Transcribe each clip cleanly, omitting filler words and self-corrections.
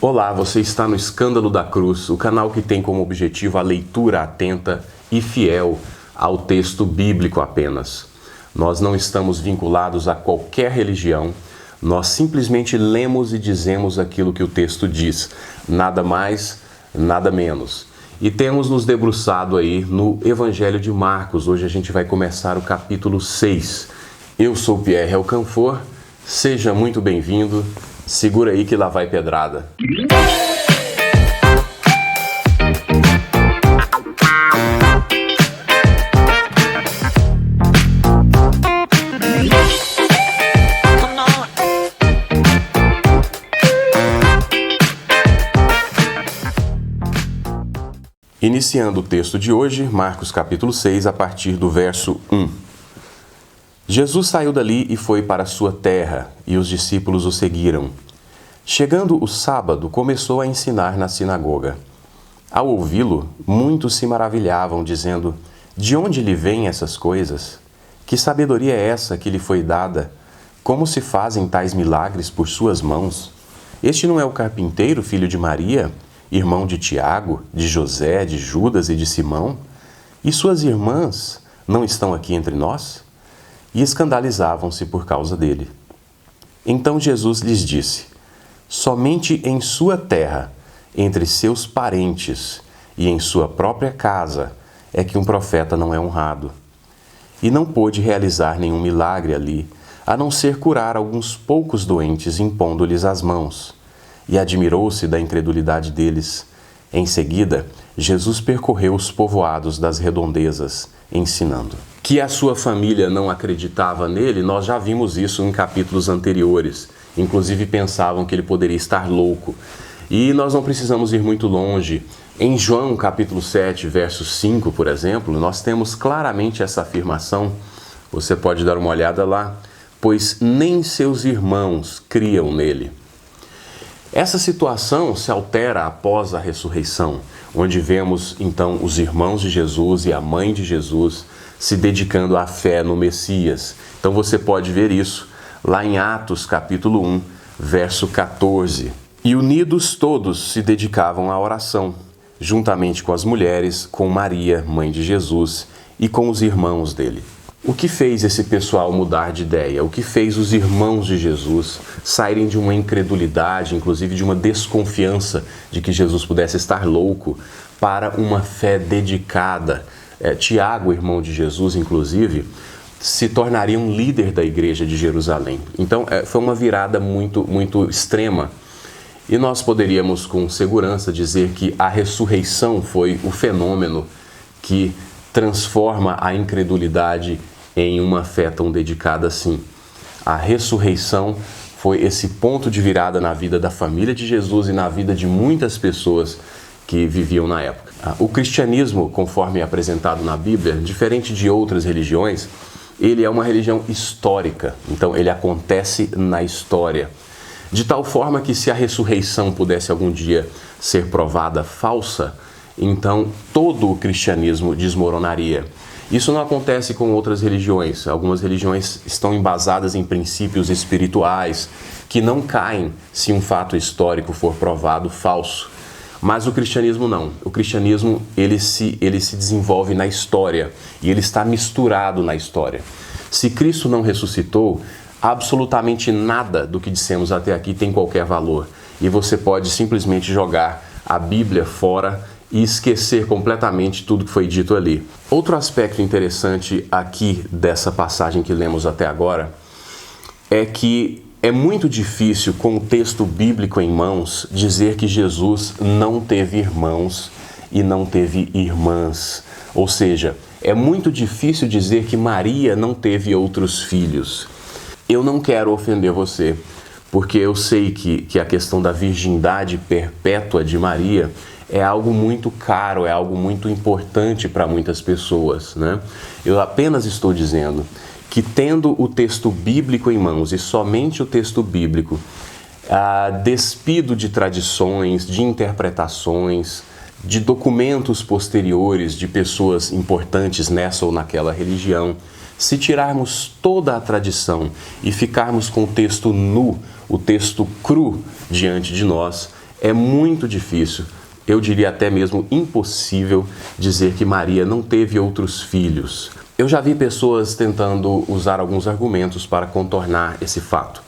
Olá, você está no Escândalo da Cruz, o canal que tem como objetivo a leitura atenta e fiel ao texto bíblico apenas. Nós não estamos vinculados a qualquer religião, nós simplesmente lemos e dizemos aquilo que o texto diz, nada mais, nada menos. E temos nos debruçado aí no Evangelho de Marcos. Hoje a gente vai começar o capítulo 6. Eu sou Pierre Elcanfor, seja muito bem-vindo. Segura aí que lá vai pedrada. Iniciando o texto de hoje, Marcos capítulo 6, a partir do verso 1. Jesus saiu dali e foi para a sua terra, e os discípulos o seguiram. Chegando o sábado, começou a ensinar na sinagoga. Ao ouvi-lo, muitos se maravilhavam, dizendo: De onde lhe vêm essas coisas? Que sabedoria é essa que lhe foi dada? Como se fazem tais milagres por suas mãos? Este não é o carpinteiro, filho de Maria, irmão de Tiago, de José, de Judas e de Simão? E suas irmãs não estão aqui entre nós? E escandalizavam-se por causa dele. Então Jesus lhes disse: Somente em sua terra, entre seus parentes e em sua própria casa, é que um profeta não é honrado. E não pôde realizar nenhum milagre ali, a não ser curar alguns poucos doentes impondo-lhes as mãos. E admirou-se da incredulidade deles. Em seguida, Jesus percorreu os povoados das redondezas, ensinando. Que a sua família não acreditava nele, nós já vimos isso em capítulos anteriores. Inclusive pensavam que ele poderia estar louco. E nós não precisamos ir muito longe. Em João capítulo 7, verso 5, por exemplo, nós temos claramente essa afirmação. Você pode dar uma olhada lá. Pois nem seus irmãos criam nele. Essa situação se altera após a ressurreição, onde vemos então os irmãos de Jesus e a mãe de Jesus se dedicando à fé no Messias. Então você pode ver isso lá em Atos capítulo 1, verso 14. E unidos todos se dedicavam à oração, juntamente com as mulheres, com Maria, mãe de Jesus, e com os irmãos dele. O que fez esse pessoal mudar de ideia? O que fez os irmãos de Jesus saírem de uma incredulidade, inclusive de uma desconfiança de que Jesus pudesse estar louco, para uma fé dedicada? Tiago, irmão de Jesus, inclusive, se tornaria um líder da igreja de Jerusalém. Então, foi uma virada muito extrema. E nós poderíamos com segurança dizer que a ressurreição foi o fenômeno que transforma a incredulidade em uma fé tão dedicada assim. A ressurreição foi esse ponto de virada na vida da família de Jesus e na vida de muitas pessoas que viviam na época. O cristianismo, conforme é apresentado na Bíblia, diferente de outras religiões, ele é uma religião histórica. Então, ele acontece na história. De tal forma que se a ressurreição pudesse algum dia ser provada falsa, então todo o cristianismo desmoronaria. Isso não acontece com outras religiões. Algumas religiões estão embasadas em princípios espirituais que não caem se um fato histórico for provado falso. Mas o cristianismo não. O cristianismo ele se desenvolve na história e ele está misturado na história. Se Cristo não ressuscitou, absolutamente nada do que dissemos até aqui tem qualquer valor. E você pode simplesmente jogar a Bíblia fora e esquecer completamente tudo que foi dito ali. Outro aspecto interessante aqui dessa passagem que lemos até agora é que é muito difícil, com o texto bíblico em mãos, dizer que Jesus não teve irmãos e não teve irmãs. Ou seja, é muito difícil dizer que Maria não teve outros filhos. Eu não quero ofender você, porque eu sei que a questão da virgindade perpétua de Maria é algo muito caro, é algo muito importante para muitas pessoas, né? Eu apenas estou dizendo que, tendo o texto bíblico em mãos, e somente o texto bíblico, despido de tradições, de interpretações, de documentos posteriores de pessoas importantes nessa ou naquela religião, se tirarmos toda a tradição e ficarmos com o texto nu, o texto cru diante de nós, é muito difícil, eu diria até mesmo impossível, dizer que Maria não teve outros filhos. Eu já vi pessoas tentando usar alguns argumentos para contornar esse fato.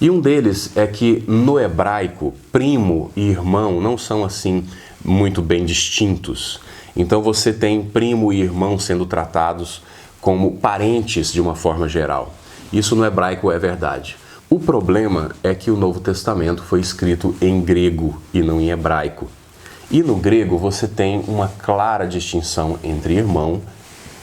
E um deles é que no hebraico, primo e irmão não são assim muito bem distintos. Então você tem primo e irmão sendo tratados como parentes de uma forma geral. Isso no hebraico é verdade. O problema é que o Novo Testamento foi escrito em grego e não em hebraico. E no grego você tem uma clara distinção entre irmão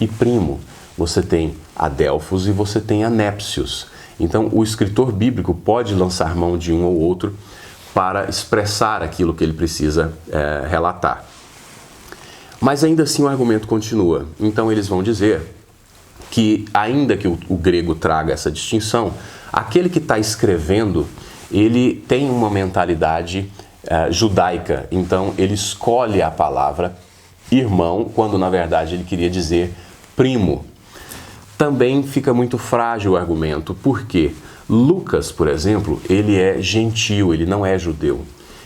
e primo. Você tem adélfos e você tem anépsios. Então o escritor bíblico pode lançar mão de um ou outro para expressar aquilo que ele precisa relatar. Mas ainda assim o argumento continua. Então eles vão dizer que, ainda que o grego traga essa distinção, aquele que está escrevendo, ele tem uma mentalidade judaica. Então ele escolhe a palavra irmão, quando na verdade ele queria dizer primo. Também fica muito frágil o argumento, porque Lucas, por exemplo, ele é gentio, ele não é judeu.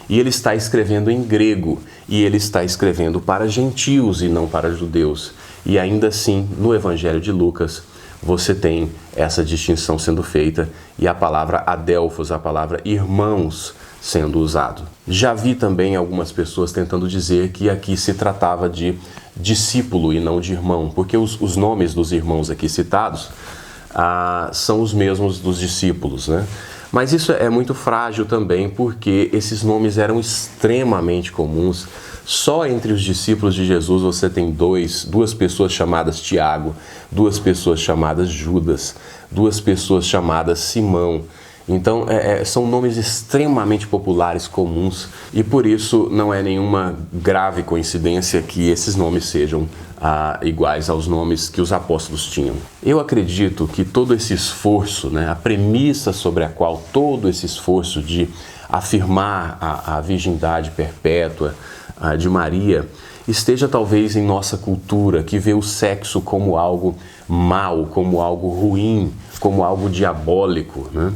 E ele está escrevendo em grego, e ele está escrevendo para gentios e não para judeus. E ainda assim, no Evangelho de Lucas, você tem essa distinção sendo feita e a palavra adélfos, a palavra irmãos, sendo usado. Já vi também algumas pessoas tentando dizer que aqui se tratava de discípulo e não de irmão, porque os nomes dos irmãos aqui citados são os mesmos dos discípulos, né? Mas isso é muito frágil também, porque esses nomes eram extremamente comuns. Só entre os discípulos de Jesus você tem duas pessoas chamadas Tiago, duas pessoas chamadas Judas, duas pessoas chamadas Simão. Então, são nomes extremamente populares, comuns, e por isso não é nenhuma grave coincidência que esses nomes sejam iguais aos nomes que os apóstolos tinham. Eu acredito que todo esse esforço, né, a premissa sobre a qual todo esse esforço de afirmar a virgindade perpétua de Maria esteja talvez em nossa cultura, que vê o sexo como algo mau, como algo ruim, como algo diabólico, né?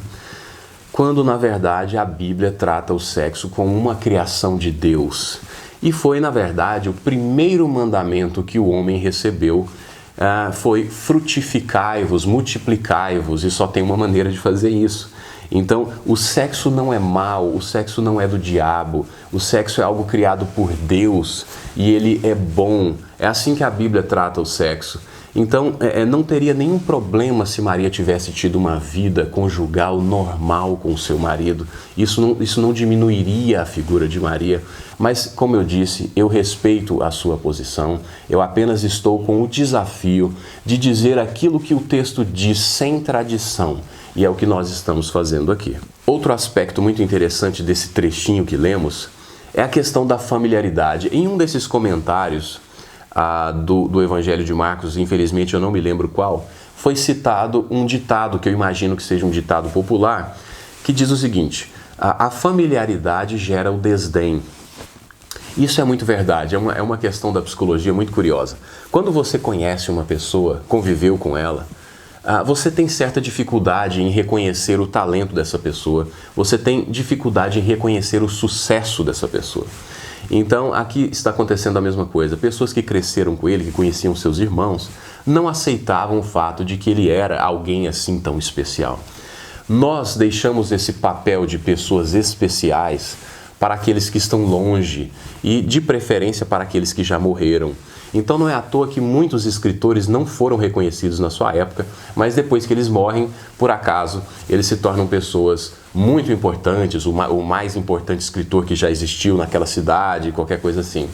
Quando na verdade a Bíblia trata o sexo como uma criação de Deus. E foi na verdade o primeiro mandamento que o homem recebeu, foi frutificai-vos, multiplicai-vos, e só tem uma maneira de fazer isso. Então o sexo não é mau, o sexo não é do diabo, o sexo é algo criado por Deus e ele é bom. É assim que a Bíblia trata o sexo. Então, não teria nenhum problema se Maria tivesse tido uma vida conjugal normal com o seu marido. Isso não diminuiria a figura de Maria. Mas, como eu disse, eu respeito a sua posição. Eu apenas estou com o desafio de dizer aquilo que o texto diz sem tradição. E é o que nós estamos fazendo aqui. Outro aspecto muito interessante desse trechinho que lemos é a questão da familiaridade. Em um desses comentários do Evangelho de Marcos, infelizmente eu não me lembro qual, foi citado um ditado, que eu imagino que seja um ditado popular, que diz o seguinte: a familiaridade gera o desdém. Isso é muito verdade, é uma questão da psicologia muito curiosa. Quando você conhece uma pessoa, conviveu com ela, você tem certa dificuldade em reconhecer o talento dessa pessoa, você tem dificuldade em reconhecer o sucesso dessa pessoa. Então, aqui está acontecendo a mesma coisa. Pessoas que cresceram com ele, que conheciam seus irmãos, não aceitavam o fato de que ele era alguém assim tão especial. Nós deixamos esse papel de pessoas especiais para aqueles que estão longe e, de preferência, para aqueles que já morreram. Então não é à toa que muitos escritores não foram reconhecidos na sua época, mas depois que eles morrem, por acaso, eles se tornam pessoas muito importantes, o mais importante escritor que já existiu naquela cidade, qualquer coisa assim.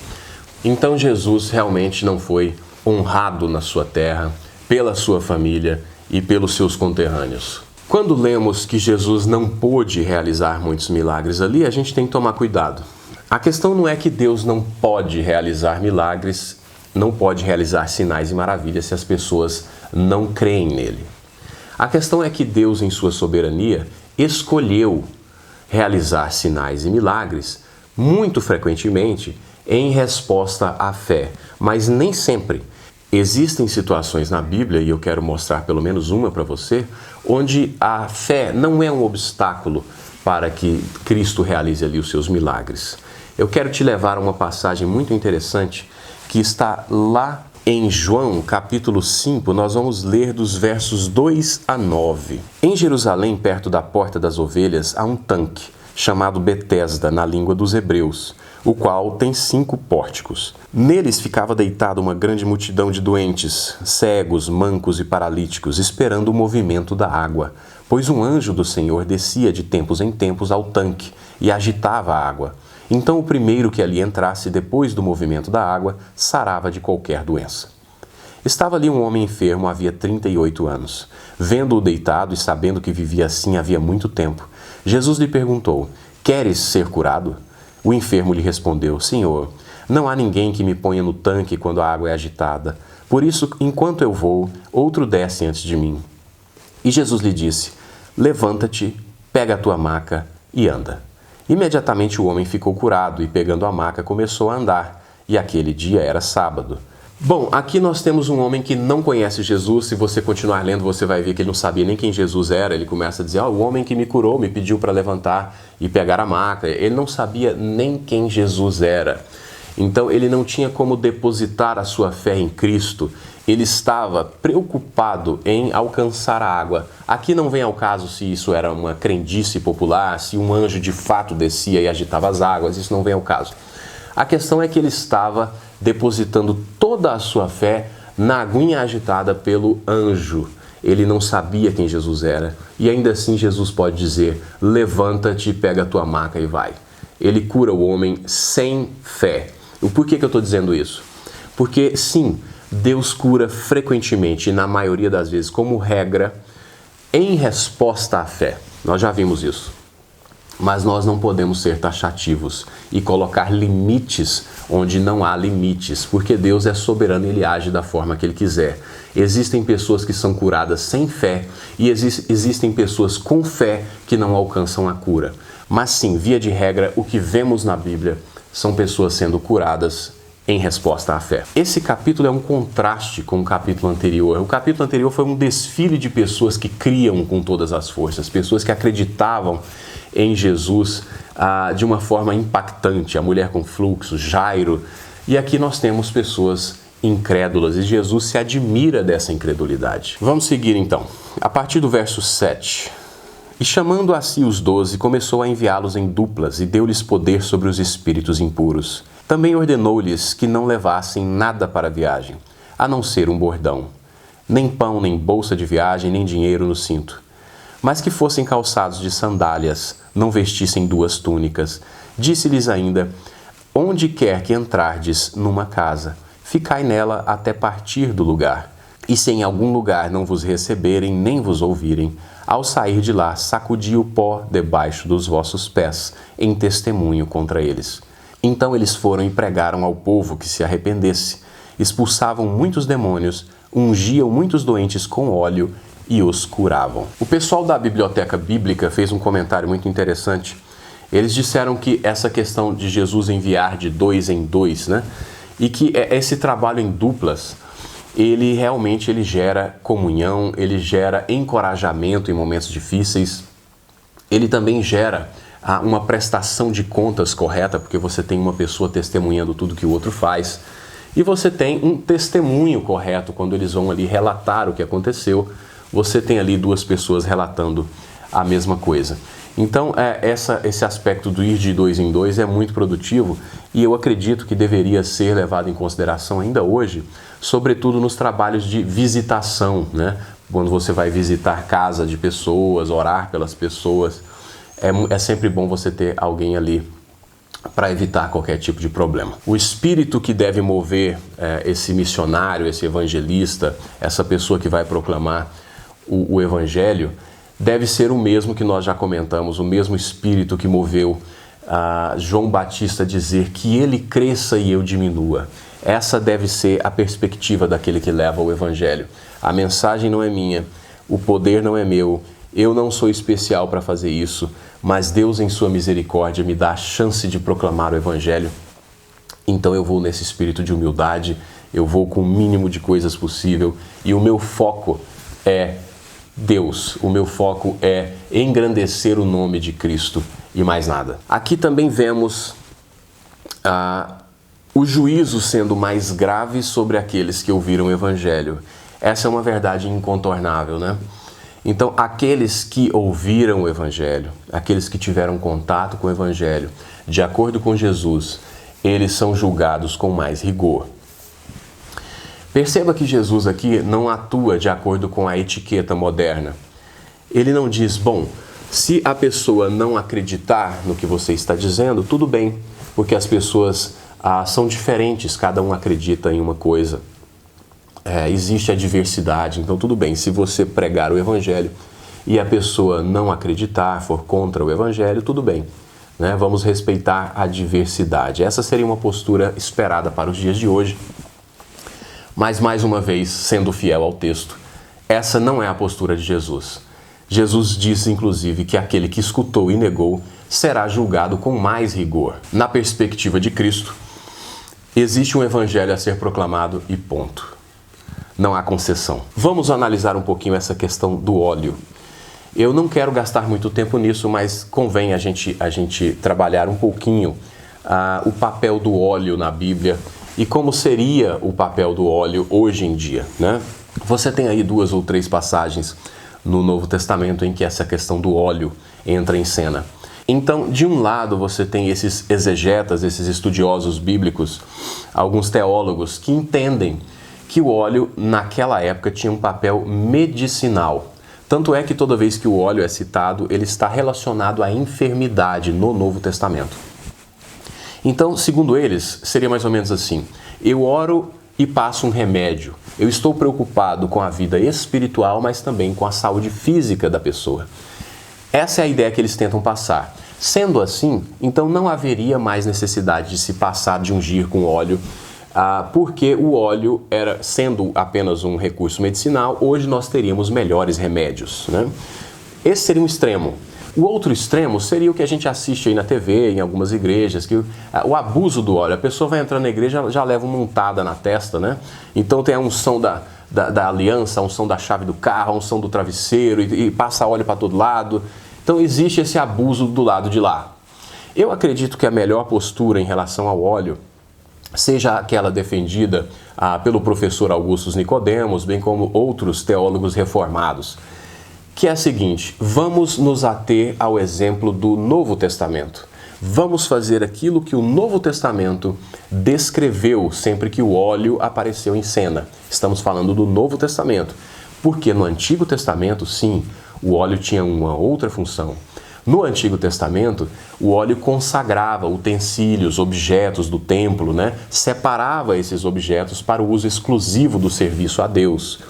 Então Jesus realmente não foi honrado na sua terra, pela sua família e pelos seus conterrâneos. Quando lemos que Jesus não pôde realizar muitos milagres ali, a gente tem que tomar cuidado. A questão não é que Deus não pode realizar milagres, não pode realizar sinais e maravilhas se as pessoas não creem nele. A questão é que Deus, em sua soberania, escolheu realizar sinais e milagres, muito frequentemente, em resposta à fé, mas nem sempre. Existem situações na Bíblia, e eu quero mostrar pelo menos uma para você, onde a fé não é um obstáculo para que Cristo realize ali os seus milagres. Eu quero te levar a uma passagem muito interessante que está lá em João, capítulo 5, nós vamos ler dos versos 2 a 9. Em Jerusalém, perto da Porta das Ovelhas, há um tanque, chamado Betesda, na língua dos hebreus, o qual tem 5 pórticos. Neles ficava deitada uma grande multidão de doentes, cegos, mancos e paralíticos, esperando o movimento da água, pois um anjo do Senhor descia de tempos em tempos ao tanque e agitava a água. Então o primeiro que ali entrasse depois do movimento da água sarava de qualquer doença. Estava ali um homem enfermo havia 38 anos. Vendo-o deitado e sabendo que vivia assim havia muito tempo, Jesus lhe perguntou: "Queres ser curado?" O enfermo lhe respondeu: "Senhor, não há ninguém que me ponha no tanque quando a água é agitada. Por isso, enquanto eu vou, outro desce antes de mim." E Jesus lhe disse: "Levanta-te, pega a tua maca e anda." Imediatamente o homem ficou curado e, pegando a maca, começou a andar. E aquele dia era sábado. Bom, aqui nós temos um homem que não conhece Jesus. Se você continuar lendo, você vai ver que ele não sabia nem quem Jesus era. Ele começa a dizer: o homem que me curou me pediu para levantar e pegar a maca. Ele não sabia nem quem Jesus era. Então ele não tinha como depositar a sua fé em Cristo. Ele estava preocupado em alcançar a água. Aqui não vem ao caso se isso era uma crendice popular, se um anjo de fato descia e agitava as águas, isso não vem ao caso. A questão é que ele estava depositando toda a sua fé na aguinha agitada pelo anjo. Ele não sabia quem Jesus era. E ainda assim Jesus pode dizer: "Levanta-te, pega a tua maca e vai." Ele cura o homem sem fé. Por que eu estou dizendo isso? Porque sim, Deus cura frequentemente e na maioria das vezes, como regra, em resposta à fé. Nós já vimos isso. Mas nós não podemos ser taxativos e colocar limites onde não há limites, porque Deus é soberano e Ele age da forma que Ele quiser. Existem pessoas que são curadas sem fé e existem pessoas com fé que não alcançam a cura. Mas sim, via de regra, o que vemos na Bíblia são pessoas sendo curadas em resposta à fé. Esse capítulo é um contraste com o capítulo anterior. O capítulo anterior foi um desfile de pessoas que criam com todas as forças, pessoas que acreditavam em Jesus de uma forma impactante. A mulher com fluxo, Jairo. E aqui nós temos pessoas incrédulas e Jesus se admira dessa incredulidade. Vamos seguir então. A partir do verso 7. E chamando a si os 12, começou a enviá-los em duplas e deu-lhes poder sobre os espíritos impuros. Também ordenou-lhes que não levassem nada para a viagem, a não ser um bordão, nem pão, nem bolsa de viagem, nem dinheiro no cinto, mas que fossem calçados de sandálias, não vestissem 2 túnicas. Disse-lhes ainda: onde quer que entrardes numa casa, ficai nela até partir do lugar. E se em algum lugar não vos receberem, nem vos ouvirem, ao sair de lá, sacudi o pó debaixo dos vossos pés, em testemunho contra eles. Então eles foram e pregaram ao povo que se arrependesse, expulsavam muitos demônios, ungiam muitos doentes com óleo e os curavam. O pessoal da Biblioteca Bíblica fez um comentário muito interessante. Eles disseram que essa questão de Jesus enviar de 2 em 2, né? E que esse trabalho em duplas, ele realmente gera comunhão, ele gera encorajamento em momentos difíceis, ele também gera uma prestação de contas correta, porque você tem uma pessoa testemunhando tudo que o outro faz, e você tem um testemunho correto quando eles vão ali relatar o que aconteceu, você tem ali 2 pessoas relatando a mesma coisa. Então, esse aspecto do ir de 2 em 2 é muito produtivo e eu acredito que deveria ser levado em consideração ainda hoje, sobretudo nos trabalhos de visitação, né? Quando você vai visitar casa de pessoas, orar pelas pessoas, é sempre bom você ter alguém ali para evitar qualquer tipo de problema. O espírito que deve mover esse missionário, esse evangelista, essa pessoa que vai proclamar o evangelho, deve ser o mesmo que nós já comentamos, o mesmo espírito que moveu João Batista a dizer que ele cresça e eu diminua. Essa deve ser a perspectiva daquele que leva o evangelho. A mensagem não é minha, o poder não é meu, eu não sou especial para fazer isso, mas Deus em sua misericórdia me dá a chance de proclamar o evangelho. Então eu vou nesse espírito de humildade, eu vou com o mínimo de coisas possível e o meu foco é Deus. O meu foco é engrandecer o nome de Cristo e mais nada. Aqui também vemos o juízo sendo mais grave sobre aqueles que ouviram o Evangelho. Essa é uma verdade incontornável, né? Então, aqueles que ouviram o Evangelho, aqueles que tiveram contato com o Evangelho, de acordo com Jesus, eles são julgados com mais rigor. Perceba que Jesus aqui não atua de acordo com a etiqueta moderna. Ele não diz, bom, se a pessoa não acreditar no que você está dizendo, tudo bem, porque as pessoas são diferentes, cada um acredita em uma coisa. Existe a diversidade, então tudo bem, se você pregar o Evangelho e a pessoa não acreditar, for contra o Evangelho, tudo bem, né? Vamos respeitar a diversidade. Essa seria uma postura esperada para os dias de hoje, mas mais uma vez, sendo fiel ao texto, essa não é a postura de Jesus. Jesus diz, inclusive, que aquele que escutou e negou será julgado com mais rigor. Na perspectiva de Cristo, existe um Evangelho a ser proclamado e ponto. Não há concessão. Vamos analisar um pouquinho essa questão do óleo. Eu não quero gastar muito tempo nisso, mas convém a gente trabalhar um pouquinho o papel do óleo na Bíblia e como seria o papel do óleo hoje em dia, né? Você tem aí 2 ou 3 passagens no Novo Testamento em que essa questão do óleo entra em cena. Então, de um lado, você tem esses exegetas, esses estudiosos bíblicos, alguns teólogos que entendem que o óleo, naquela época, tinha um papel medicinal. Tanto é que toda vez que o óleo é citado, ele está relacionado à enfermidade no Novo Testamento. Então, segundo eles, seria mais ou menos assim: eu oro e passo um remédio. Eu estou preocupado com a vida espiritual, mas também com a saúde física da pessoa. Essa é a ideia que eles tentam passar. Sendo assim, então não haveria mais necessidade de se passar, de ungir com óleo, porque o óleo, sendo apenas um recurso medicinal, hoje nós teríamos melhores remédios, né? Esse seria um extremo. O outro extremo seria o que a gente assiste aí na TV, em algumas igrejas, que o abuso do óleo. A pessoa vai entrar na igreja, já leva uma untada na testa, né? Então tem a unção da aliança, a unção da chave do carro, a unção do travesseiro, e passa óleo para todo lado. Então existe esse abuso do lado de lá. Eu acredito que a melhor postura em relação ao óleo seja aquela defendida pelo professor Augusto Nicodemos, bem como outros teólogos reformados, que é a seguinte: vamos nos ater ao exemplo do Novo Testamento. Vamos fazer aquilo que o Novo Testamento descreveu sempre que o óleo apareceu em cena. Estamos falando do Novo Testamento, porque no Antigo Testamento, sim, o óleo tinha uma outra função. No Antigo Testamento, o óleo consagrava utensílios, objetos do templo, né? Separava esses objetos para o uso exclusivo do serviço a Deus.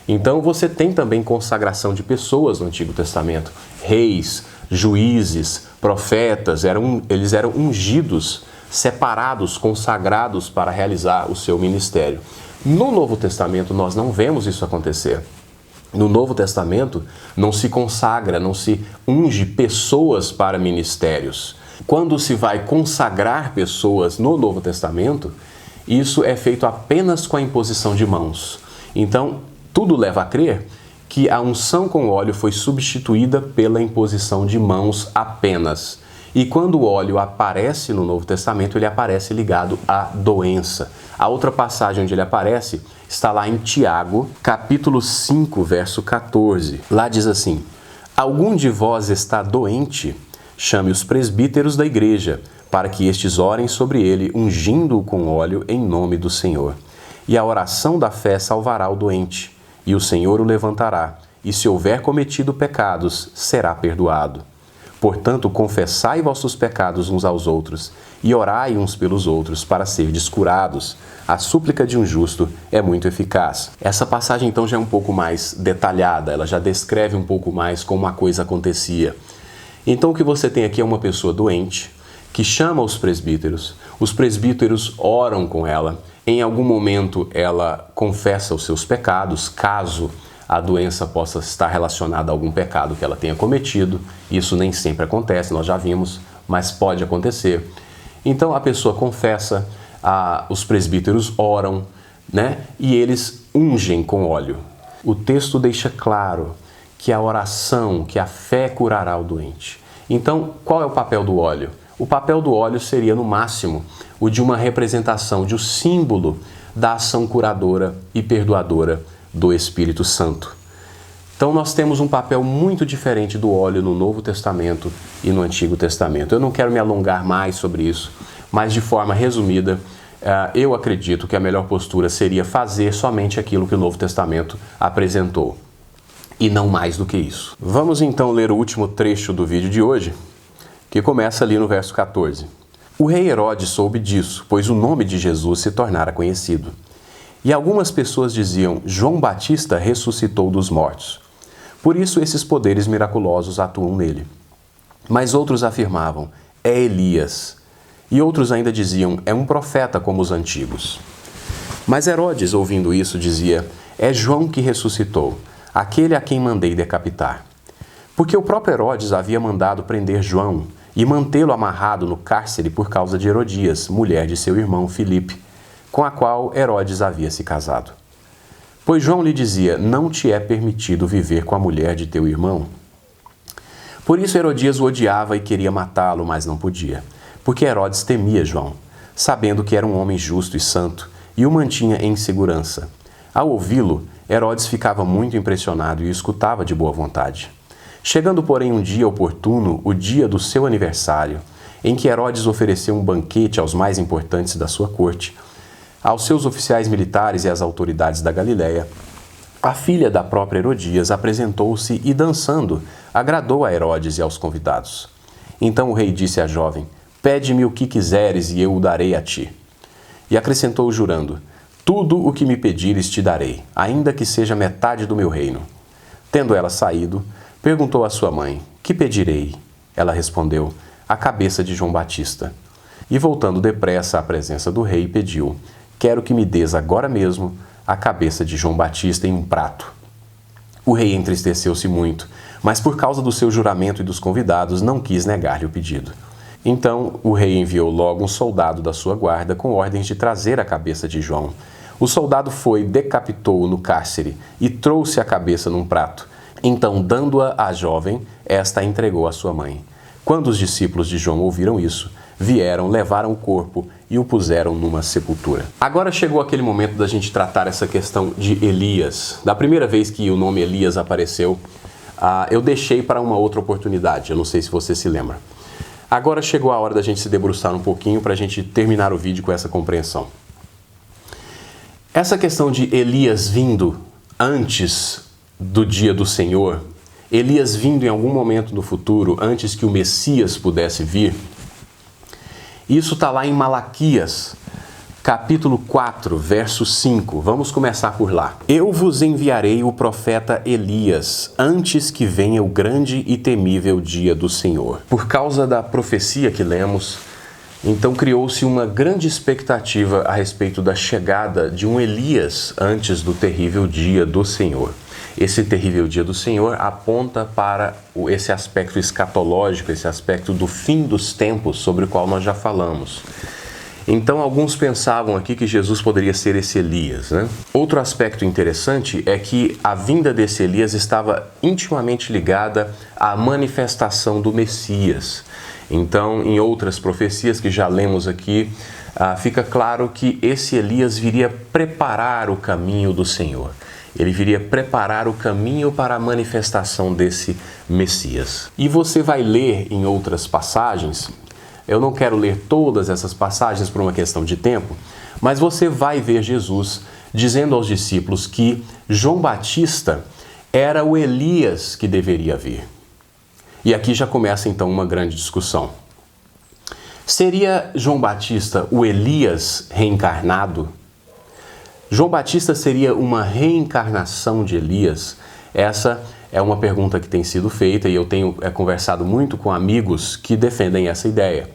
Então você tem também consagração de pessoas no Antigo Testamento. Reis, juízes, profetas, eles eram ungidos, separados, consagrados para realizar o seu ministério. No Novo Testamento nós não vemos isso acontecer. No Novo Testamento não se consagra, não se unge pessoas para ministérios. Quando se vai consagrar pessoas no Novo Testamento, isso é feito apenas com a imposição de mãos. Então, tudo leva a crer que a unção com óleo foi substituída pela imposição de mãos apenas. E quando o óleo aparece no Novo Testamento, ele aparece ligado à doença. A outra passagem onde ele aparece está lá em Tiago, capítulo 5, verso 14. Lá diz assim: algum de vós está doente? Chame os presbíteros da igreja, para que estes orem sobre ele, ungindo-o com óleo em nome do Senhor. E a oração da fé salvará o doente, e o Senhor o levantará, e se houver cometido pecados, será perdoado. Portanto, confessai vossos pecados uns aos outros, e orai uns pelos outros, para serdes curados. A súplica de um justo é muito eficaz. Essa passagem, então, já é um pouco mais detalhada, ela já descreve um pouco mais como a coisa acontecia. Então, o que você tem aqui é uma pessoa doente, que chama os presbíteros oram com ela, em algum momento ela confessa os seus pecados, caso a doença possa estar relacionada a algum pecado que ela tenha cometido. Isso nem sempre acontece, nós já vimos, mas pode acontecer. Então a pessoa confessa, os presbíteros oram, né? E eles ungem com óleo. O texto deixa claro que a oração, que a fé curará o doente. Então, qual é o papel do óleo? O papel do óleo seria, no máximo, o de uma representação, de um símbolo da ação curadora e perdoadora do Espírito Santo. Então nós temos um papel muito diferente do óleo no Novo Testamento e no Antigo Testamento. Eu não quero me alongar mais sobre isso, mas de forma resumida, eu acredito que a melhor postura seria fazer somente aquilo que o Novo Testamento apresentou, e não mais do que isso. Vamos então ler o último trecho do vídeo de hoje, que começa ali no verso 14. O rei Herodes soube disso, pois o nome de Jesus se tornara conhecido. E algumas pessoas diziam: João Batista ressuscitou dos mortos. Por isso esses poderes miraculosos atuam nele. Mas outros afirmavam: é Elias. E outros ainda diziam: é um profeta como os antigos. Mas Herodes, ouvindo isso, dizia: é João que ressuscitou, aquele a quem mandei decapitar. Porque o próprio Herodes havia mandado prender João e mantê-lo amarrado no cárcere por causa de Herodias, mulher de seu irmão Filipe, com a qual Herodes havia se casado. Pois João lhe dizia: não te é permitido viver com a mulher de teu irmão. Por isso Herodias o odiava e queria matá-lo, mas não podia, porque Herodes temia João, sabendo que era um homem justo e santo, e o mantinha em segurança. Ao ouvi-lo, Herodes ficava muito impressionado e o escutava de boa vontade. Chegando, porém, um dia oportuno, o dia do seu aniversário, em que Herodes ofereceu um banquete aos mais importantes da sua corte, aos seus oficiais militares e às autoridades da Galiléia, a filha da própria Herodias apresentou-se e, dançando, agradou a Herodes e aos convidados. Então o rei disse à jovem: pede-me o que quiseres e eu o darei a ti. E acrescentou jurando: tudo o que me pedires te darei, ainda que seja metade do meu reino. Tendo ela saído, perguntou à sua mãe: que pedirei? Ela respondeu: a cabeça de João Batista. E voltando depressa à presença do rei, pediu: quero que me des agora mesmo a cabeça de João Batista em um prato. O rei entristeceu-se muito, mas por causa do seu juramento e dos convidados, não quis negar-lhe o pedido. Então o rei enviou logo um soldado da sua guarda com ordens de trazer a cabeça de João. O soldado foi, decapitou-o no cárcere e trouxe a cabeça num prato. Então, dando-a à jovem, esta a entregou à sua mãe. Quando os discípulos de João ouviram isso, vieram, levaram o corpo e o puseram numa sepultura. Agora chegou aquele momento da gente tratar essa questão de Elias. Da primeira vez que o nome Elias apareceu, eu deixei para uma outra oportunidade, eu não sei se você se lembra. Agora chegou a hora da gente se debruçar um pouquinho para a gente terminar o vídeo com essa compreensão. Essa questão de Elias vindo antes do dia do Senhor, Elias vindo em algum momento no futuro, antes que o Messias pudesse vir, isso está lá em Malaquias, capítulo 4, verso 5. Vamos começar por lá. Eu vos enviarei o profeta Elias, antes que venha o grande e temível dia do Senhor. Por causa da profecia que lemos, então criou-se uma grande expectativa a respeito da chegada de um Elias antes do terrível dia do Senhor. Esse terrível dia do Senhor aponta para esse aspecto escatológico, esse aspecto do fim dos tempos, sobre o qual nós já falamos. Então, alguns pensavam aqui que Jesus poderia ser esse Elias, né? Outro aspecto interessante é que a vinda desse Elias estava intimamente ligada à manifestação do Messias. Então, em outras profecias que já lemos aqui, fica claro que esse Elias viria preparar o caminho do Senhor. Ele viria preparar o caminho para a manifestação desse Messias. E você vai ler em outras passagens, eu não quero ler todas essas passagens por uma questão de tempo, mas você vai ver Jesus dizendo aos discípulos que João Batista era o Elias que deveria vir. E aqui já começa então uma grande discussão. Seria João Batista o Elias reencarnado? João Batista seria uma reencarnação de Elias? Essa é uma pergunta que tem sido feita e eu tenho conversado muito com amigos que defendem essa ideia.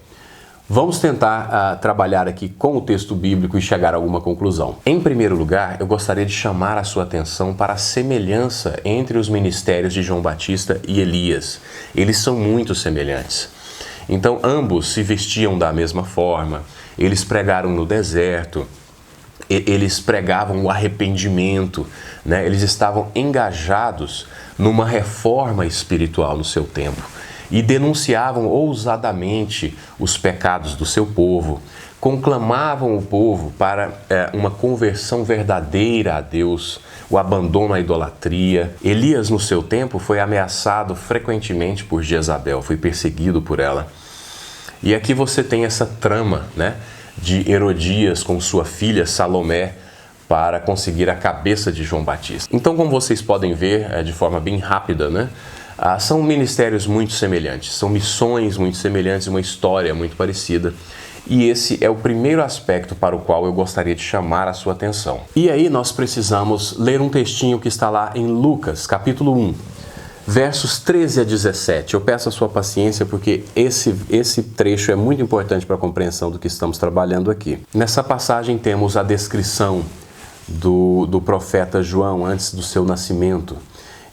Vamos tentar trabalhar aqui com o texto bíblico e chegar a alguma conclusão. Em primeiro lugar, eu gostaria de chamar a sua atenção para a semelhança entre os ministérios de João Batista e Elias. Eles são muito semelhantes. Então, ambos se vestiam da mesma forma, eles pregaram no deserto, eles pregavam o arrependimento, né? Eles estavam engajados numa reforma espiritual no seu tempo e denunciavam ousadamente os pecados do seu povo, conclamavam o povo para uma conversão verdadeira a Deus, o abandono à idolatria. Elias, no seu tempo, foi ameaçado frequentemente por Jezabel, foi perseguido por ela. E aqui você tem essa trama, né, de Herodias com sua filha Salomé para conseguir a cabeça de João Batista. Então, como vocês podem ver, de forma bem rápida, né, são ministérios muito semelhantes, são missões muito semelhantes, uma história muito parecida. E esse é o primeiro aspecto para o qual eu gostaria de chamar a sua atenção. E aí nós precisamos ler um textinho que está lá em Lucas, capítulo 1, versos 13 a 17. Eu peço a sua paciência porque esse trecho é muito importante para a compreensão do que estamos trabalhando aqui. Nessa passagem temos a descrição do profeta João antes do seu nascimento.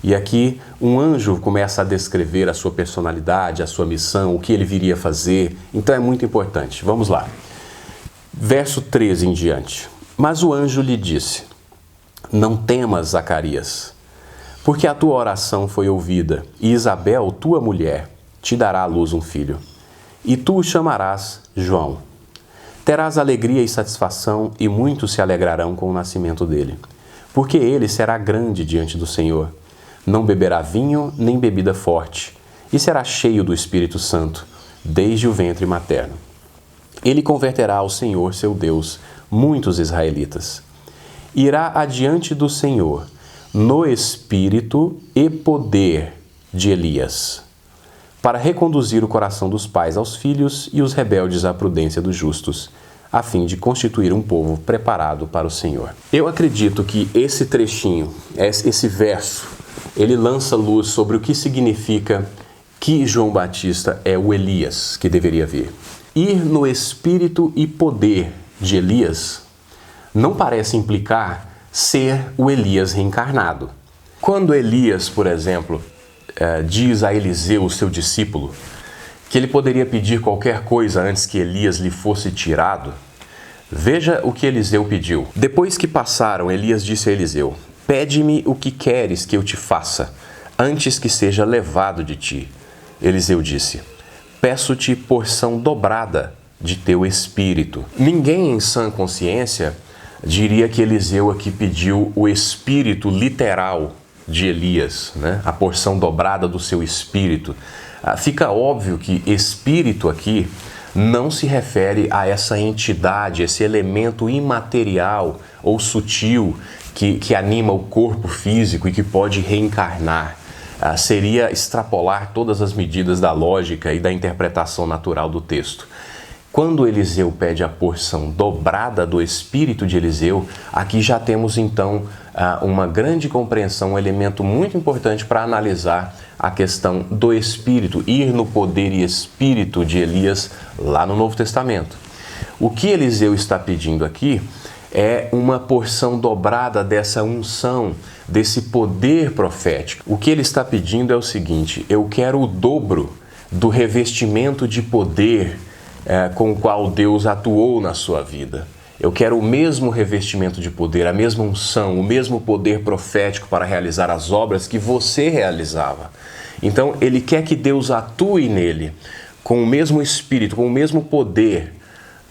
E aqui um anjo começa a descrever a sua personalidade, a sua missão, o que ele viria fazer. Então é muito importante. Vamos lá. Verso 13 em diante. Mas o anjo lhe disse: não temas, Zacarias, porque a tua oração foi ouvida, e Isabel, tua mulher, te dará à luz um filho. E tu o chamarás João. Terás alegria e satisfação, e muitos se alegrarão com o nascimento dele. Porque ele será grande diante do Senhor. Não beberá vinho nem bebida forte, e será cheio do Espírito Santo, desde o ventre materno. Ele converterá ao Senhor, seu Deus, muitos israelitas. Irá adiante do Senhor, no espírito e poder de Elias, para reconduzir o coração dos pais aos filhos e os rebeldes à prudência dos justos, a fim de constituir um povo preparado para o Senhor. Eu acredito que esse trechinho, esse verso, ele lança luz sobre o que significa que João Batista é o Elias que deveria vir. Ir no espírito e poder de Elias não parece implicar ser o Elias reencarnado. Quando Elias, por exemplo, diz a Eliseu, seu discípulo, que ele poderia pedir qualquer coisa antes que Elias lhe fosse tirado, veja o que Eliseu pediu. Depois que passaram, Elias disse a Eliseu: pede-me o que queres que eu te faça, antes que seja levado de ti. Eliseu disse: peço-te porção dobrada de teu espírito. Ninguém em sã consciência diria que Eliseu aqui pediu o espírito literal de Elias, né? A porção dobrada do seu espírito. Fica óbvio que espírito aqui não se refere a essa entidade, esse elemento imaterial ou sutil que anima o corpo físico e que pode reencarnar. Seria extrapolar todas as medidas da lógica e da interpretação natural do texto. Quando Eliseu pede a porção dobrada do espírito de Eliseu, aqui já temos então uma grande compreensão, um elemento muito importante para analisar a questão do espírito, ir no poder e espírito de Elias lá no Novo Testamento. O que Eliseu está pedindo aqui é uma porção dobrada dessa unção, desse poder profético. O que ele está pedindo é o seguinte: eu quero o dobro do revestimento de poder com o qual Deus atuou na sua vida. Eu quero o mesmo revestimento de poder, a mesma unção, o mesmo poder profético para realizar as obras que você realizava. Então, ele quer que Deus atue nele com o mesmo espírito, com o mesmo poder,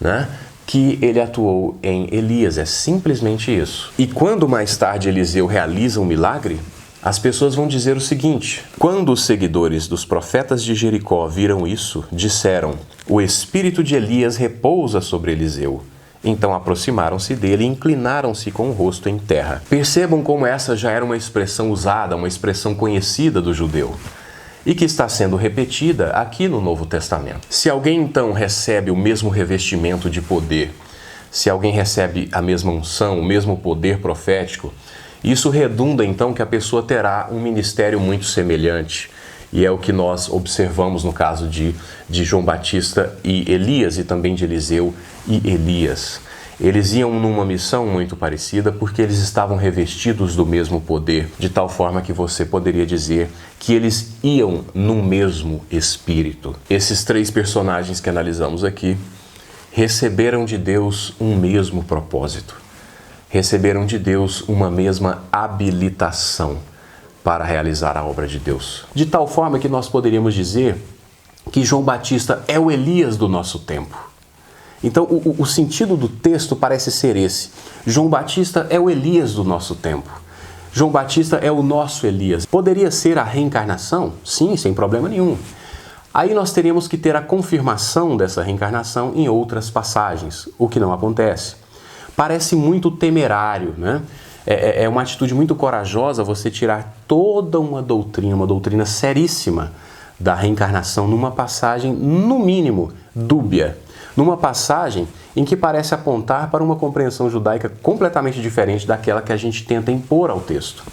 né, que ele atuou em Elias. É simplesmente isso. E quando mais tarde Eliseu realiza um milagre, as pessoas vão dizer o seguinte: quando os seguidores dos profetas de Jericó viram isso, disseram: o espírito de Elias repousa sobre Eliseu. Então aproximaram-se dele e inclinaram-se com o rosto em terra. Percebam como essa já era uma expressão usada, uma expressão conhecida do judeu, e que está sendo repetida aqui no Novo Testamento. Se alguém então recebe o mesmo revestimento de poder, se alguém recebe a mesma unção, o mesmo poder profético, isso redunda então que a pessoa terá um ministério muito semelhante. E é o que nós observamos no caso de João Batista e Elias, e também de Eliseu e Elias. Eles iam numa missão muito parecida porque eles estavam revestidos do mesmo poder, de tal forma que você poderia dizer que eles iam no mesmo espírito. Esses três personagens que analisamos aqui receberam de Deus um mesmo propósito. Receberam de Deus uma mesma habilitação para realizar a obra de Deus. De tal forma que nós poderíamos dizer que João Batista é o Elias do nosso tempo. Então, o sentido do texto parece ser esse. João Batista é o Elias do nosso tempo. João Batista é o nosso Elias. Poderia ser a reencarnação? Sim, sem problema nenhum. Aí nós teríamos que ter a confirmação dessa reencarnação em outras passagens, o que não acontece. Parece muito temerário, né? É uma atitude muito corajosa você tirar toda uma doutrina seríssima da reencarnação numa passagem, no mínimo, dúbia. Numa passagem em que parece apontar para uma compreensão judaica completamente diferente daquela que a gente tenta impor ao texto.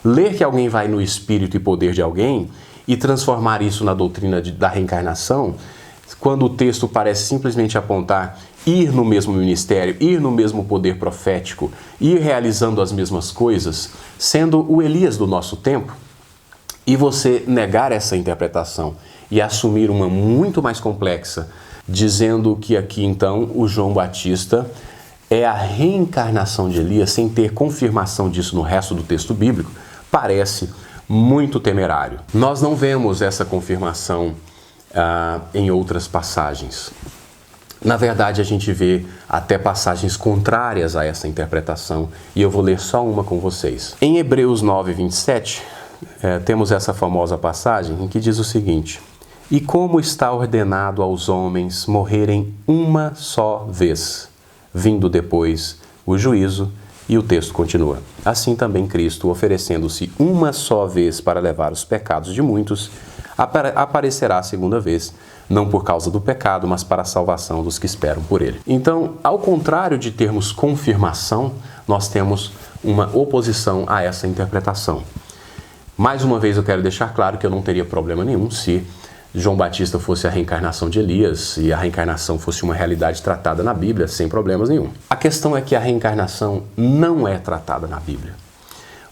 Ler que alguém vai no espírito e poder de alguém e transformar isso na doutrina da reencarnação, quando o texto parece simplesmente apontar ir no mesmo ministério, ir no mesmo poder profético, ir realizando as mesmas coisas, sendo o Elias do nosso tempo, e você negar essa interpretação e assumir uma muito mais complexa, dizendo que aqui então o João Batista é a reencarnação de Elias, sem ter confirmação disso no resto do texto bíblico, parece muito temerário. Nós não vemos essa confirmação em outras passagens. Na verdade, a gente vê até passagens contrárias a essa interpretação, e eu vou ler só uma com vocês. Em Hebreus 9, 27, temos essa famosa passagem em que diz o seguinte: e como está ordenado aos homens morrerem uma só vez, vindo depois o juízo, e o texto continua. Assim também Cristo, oferecendo-se uma só vez para levar os pecados de muitos, aparecerá a segunda vez, não por causa do pecado, mas para a salvação dos que esperam por ele. Então, ao contrário de termos confirmação, nós temos uma oposição a essa interpretação. Mais uma vez eu quero deixar claro que eu não teria problema nenhum se João Batista fosse a reencarnação de Elias e a reencarnação fosse uma realidade tratada na Bíblia, sem problemas nenhum. A questão é que a reencarnação não é tratada na Bíblia.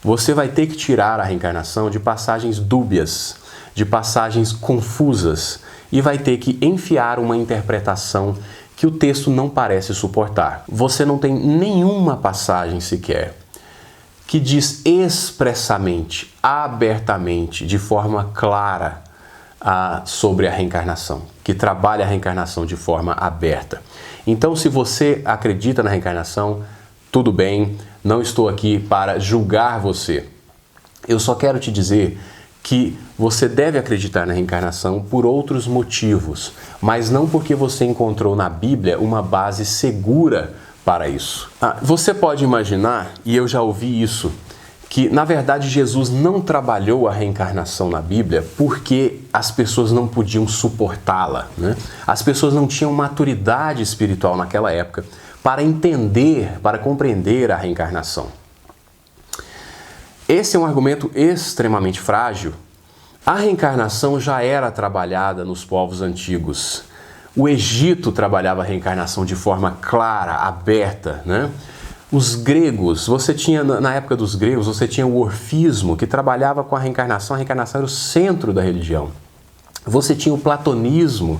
Você vai ter que tirar a reencarnação de passagens dúbias, de passagens confusas, e vai ter que enfiar uma interpretação que o texto não parece suportar. Você não tem nenhuma passagem sequer que diz expressamente, abertamente, de forma clara, sobre a reencarnação, que trabalha a reencarnação de forma aberta. Então, se você acredita na reencarnação, tudo bem, não estou aqui para julgar você. Eu só quero te dizer que você deve acreditar na reencarnação por outros motivos, mas não porque você encontrou na Bíblia uma base segura para isso. Você pode imaginar, e eu já ouvi isso, que, na verdade, Jesus não trabalhou a reencarnação na Bíblia porque as pessoas não podiam suportá-la, né? As pessoas não tinham maturidade espiritual naquela época para entender, para compreender a reencarnação. Esse é um argumento extremamente frágil. A reencarnação já era trabalhada nos povos antigos. O Egito trabalhava a reencarnação de forma clara, aberta, né? Os gregos, na época dos gregos, você tinha o orfismo, que trabalhava com a reencarnação era o centro da religião. Você tinha o platonismo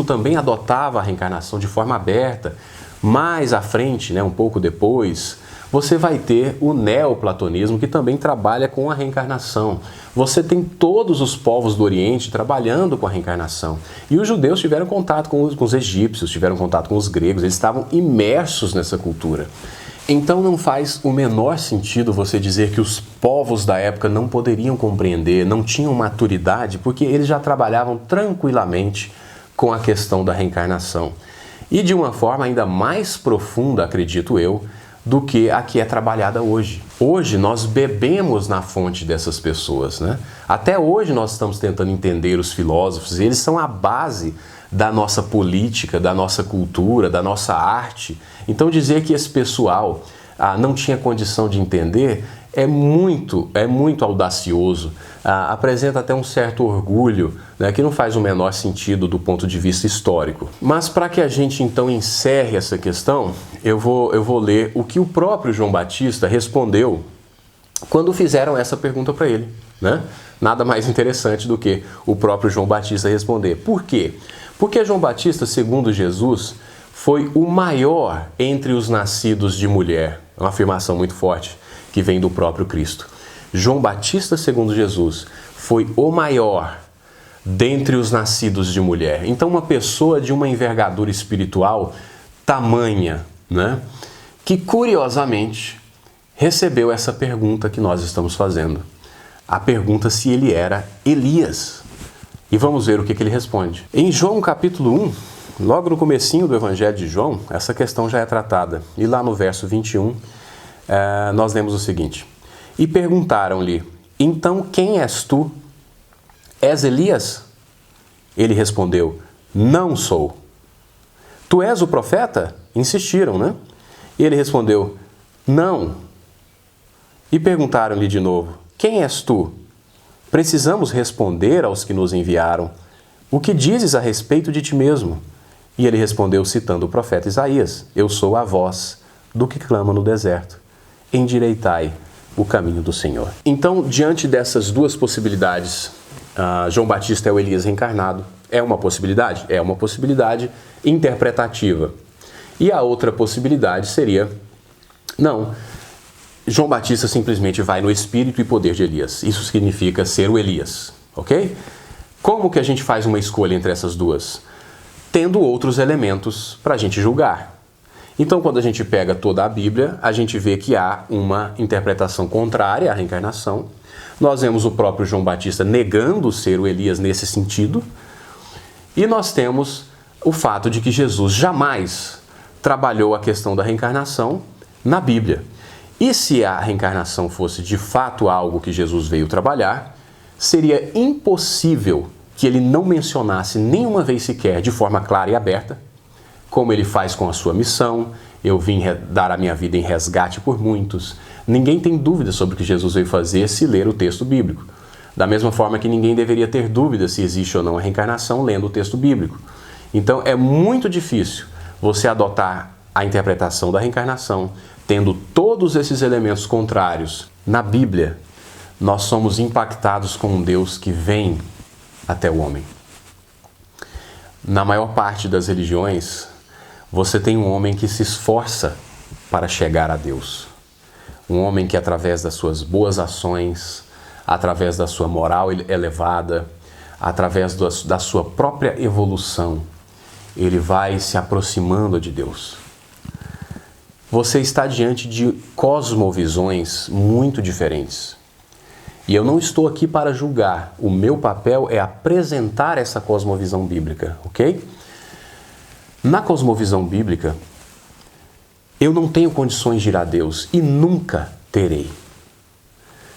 também adotava a reencarnação de forma aberta. Mais à frente, né, um pouco depois, você vai ter o neoplatonismo, que também trabalha com a reencarnação. Você tem todos os povos do Oriente trabalhando com a reencarnação. E os judeus tiveram contato com os egípcios, tiveram contato com os gregos, eles estavam imersos nessa cultura. Então não faz o menor sentido você dizer que os povos da época não poderiam compreender, não tinham maturidade, porque eles já trabalhavam tranquilamente com a questão da reencarnação. E de uma forma ainda mais profunda, acredito eu, do que a que é trabalhada hoje. Hoje nós bebemos na fonte dessas pessoas, né? Até hoje nós estamos tentando entender os filósofos, e eles são a base da nossa política, da nossa cultura, da nossa arte. Então dizer que esse pessoal não tinha condição de entender é muito audacioso, apresenta até um certo orgulho, né, que não faz o menor sentido do ponto de vista histórico. Mas para que a gente então encerre essa questão, eu vou ler o que o próprio João Batista respondeu quando fizeram essa pergunta para ele, né? Nada mais interessante do que o próprio João Batista responder. Por quê? Porque João Batista, segundo Jesus, foi o maior entre os nascidos de mulher. É uma afirmação muito forte que vem do próprio Cristo. João Batista, segundo Jesus, foi o maior dentre os nascidos de mulher. Então, uma pessoa de uma envergadura espiritual tamanha, né, que curiosamente recebeu essa pergunta que nós estamos fazendo. A pergunta se ele era Elias. E vamos ver o que ele responde. Em João capítulo 1, logo no comecinho do Evangelho de João, essa questão já é tratada. E lá no verso 21, nós lemos o seguinte: E perguntaram-lhe, então quem és tu? És Elias? Ele respondeu, não sou. Tu és o profeta? Insistiram, né? E ele respondeu, não. E perguntaram-lhe de novo, quem és tu? Precisamos responder aos que nos enviaram. O que dizes a respeito de ti mesmo? E ele respondeu, citando o profeta Isaías, eu sou a voz do que clama no deserto. Endireitai o caminho do Senhor. Então, diante dessas duas possibilidades, João Batista é o Elias reencarnado. É uma possibilidade? É uma possibilidade interpretativa. E a outra possibilidade seria, não, João Batista simplesmente vai no espírito e poder de Elias. Isso significa ser o Elias, ok? Como que a gente faz uma escolha entre essas duas? Tendo outros elementos para a gente julgar. Então, quando a gente pega toda a Bíblia, a gente vê que há uma interpretação contrária à reencarnação. Nós vemos o próprio João Batista negando ser o Elias nesse sentido. E nós temos o fato de que Jesus jamais trabalhou a questão da reencarnação na Bíblia. E se a reencarnação fosse de fato algo que Jesus veio trabalhar, seria impossível que ele não mencionasse nenhuma vez sequer, de forma clara e aberta, como ele faz com a sua missão, eu vim dar a minha vida em resgate por muitos. Ninguém tem dúvida sobre o que Jesus veio fazer se ler o texto bíblico. Da mesma forma que ninguém deveria ter dúvida se existe ou não a reencarnação lendo o texto bíblico. Então é muito difícil você adotar a interpretação da reencarnação tendo todos esses elementos contrários na Bíblia. Nós somos impactados com um Deus que vem até o homem. Na maior parte das religiões, você tem um homem que se esforça para chegar a Deus. Um homem que, através das suas boas ações, através da sua moral elevada, através da sua própria evolução, ele vai se aproximando de Deus. Você está diante de cosmovisões muito diferentes. E eu não estou aqui para julgar. O meu papel é apresentar essa cosmovisão bíblica, ok? Na cosmovisão bíblica, eu não tenho condições de ir a Deus e nunca terei.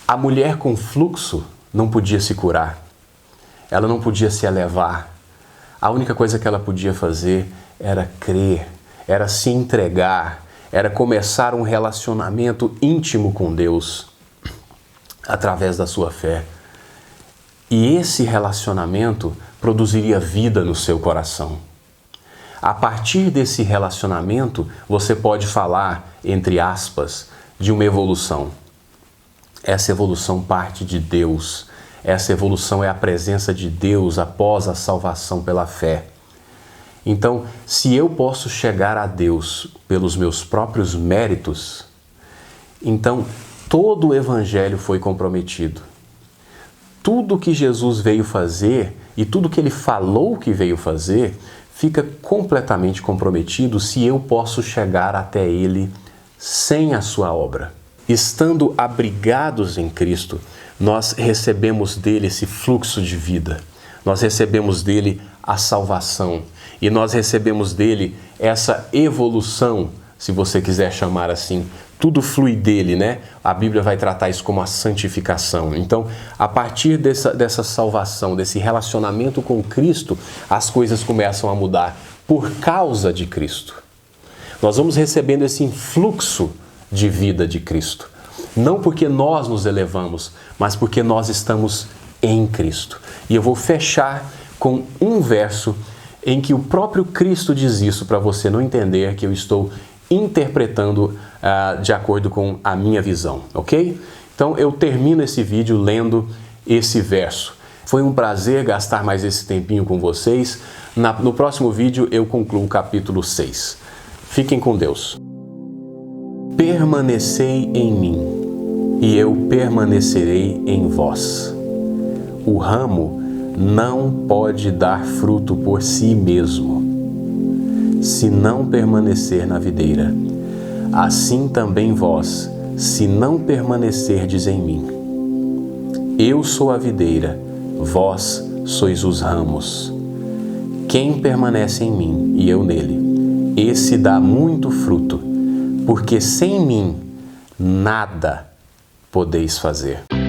A mulher com fluxo não podia se curar. Ela não podia se elevar. A única coisa que ela podia fazer era crer, era se entregar, era começar um relacionamento íntimo com Deus através da sua fé. E esse relacionamento produziria vida no seu coração. A partir desse relacionamento, você pode falar, entre aspas, de uma evolução. Essa evolução parte de Deus. Essa evolução é a presença de Deus após a salvação pela fé. Então, se eu posso chegar a Deus pelos meus próprios méritos, então todo o Evangelho foi comprometido. Tudo que Jesus veio fazer e tudo que ele falou que veio fazer fica completamente comprometido se eu posso chegar até ele sem a sua obra. Estando abrigados em Cristo, nós recebemos dele esse fluxo de vida. Nós recebemos dele a salvação. E nós recebemos dele essa evolução, se você quiser chamar assim. Tudo flui dele, né? A Bíblia vai tratar isso como a santificação. Então, a partir dessa salvação, desse relacionamento com Cristo, as coisas começam a mudar por causa de Cristo. Nós vamos recebendo esse influxo de vida de Cristo. Não porque nós nos elevamos, mas porque nós estamos em Cristo. E eu vou fechar com um verso em que o próprio Cristo diz isso, para você não entender que eu estou interpretando de acordo com a minha visão, ok? Então eu termino esse vídeo lendo esse verso. Foi um prazer gastar mais esse tempinho com vocês. No próximo vídeo eu concluo o capítulo 6. Fiquem com Deus. Permanecei em mim e eu permanecerei em vós. O ramo não pode dar fruto por si mesmo, se não permanecer na videira. Assim também vós, se não permanecerdes em mim. Eu sou a videira, vós sois os ramos. Quem permanece em mim e eu nele, esse dá muito fruto, porque sem mim nada podeis fazer.